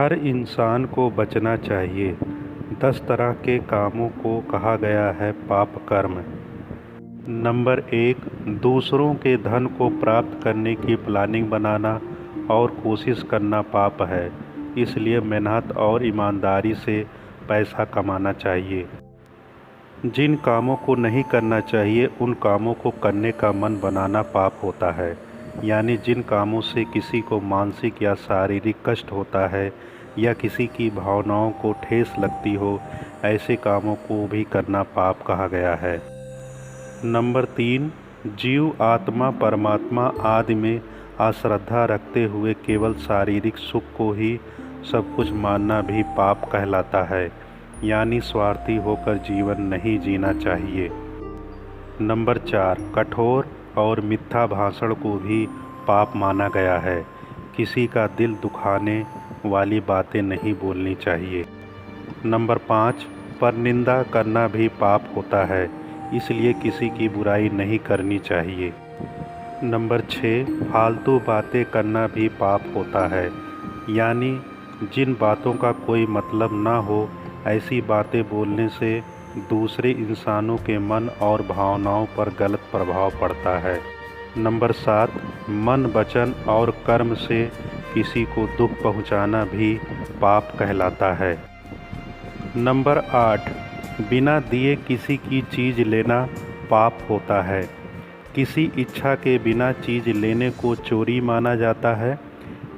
हर इंसान को बचना चाहिए। 10 तरह के कामों को कहा गया है पाप कर्म। नंबर 1, दूसरों के धन को प्राप्त करने की प्लानिंग बनाना और कोशिश करना पाप है, इसलिए मेहनत और ईमानदारी से पैसा कमाना चाहिए। जिन कामों को नहीं करना चाहिए उन कामों को करने का मन बनाना पाप होता है, यानी जिन कामों से किसी को मानसिक या शारीरिक कष्ट होता है या किसी की भावनाओं को ठेस लगती हो, ऐसे कामों को भी करना पाप कहा गया है। नंबर 3, जीव आत्मा परमात्मा आदि में अश्रद्धा रखते हुए केवल शारीरिक सुख को ही सब कुछ मानना भी पाप कहलाता है, यानी स्वार्थी होकर जीवन नहीं जीना चाहिए। नंबर 4, कठोर और मिथ्या भाषण को भी पाप माना गया है। किसी का दिल दुखाने वाली बातें नहीं बोलनी चाहिए। नंबर 5, परनिंदा करना भी पाप होता है, इसलिए किसी की बुराई नहीं करनी चाहिए। नंबर 6, फालतू बातें करना भी पाप होता है, यानी जिन बातों का कोई मतलब ना हो ऐसी बातें बोलने से दूसरे इंसानों के मन और भावनाओं पर गलत प्रभाव पड़ता है। नंबर 7, मन वचन और कर्म से किसी को दुख पहुंचाना भी पाप कहलाता है। नंबर 8, बिना दिए किसी की चीज़ लेना पाप होता है। किसी इच्छा के बिना चीज़ लेने को चोरी माना जाता है।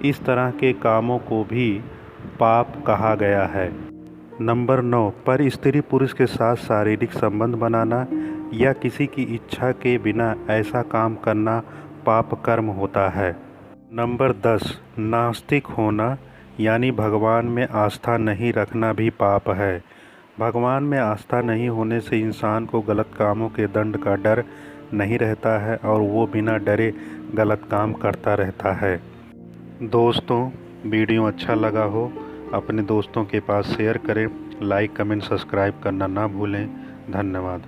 इस तरह के कामों को भी पाप कहा गया है। नंबर 9, पर स्त्री पुरुष के साथ शारीरिक संबंध बनाना या किसी की इच्छा के बिना ऐसा काम करना पाप कर्म होता है। नंबर 10, नास्तिक होना यानी भगवान में आस्था नहीं रखना भी पाप है। भगवान में आस्था नहीं होने से इंसान को गलत कामों के दंड का डर नहीं रहता है और वो बिना डरे गलत काम करता रहता है। दोस्तों, वीडियो अच्छा लगा हो अपने दोस्तों के पास शेयर करें। लाइक कमेंट सब्सक्राइब करना ना भूलें। धन्यवाद।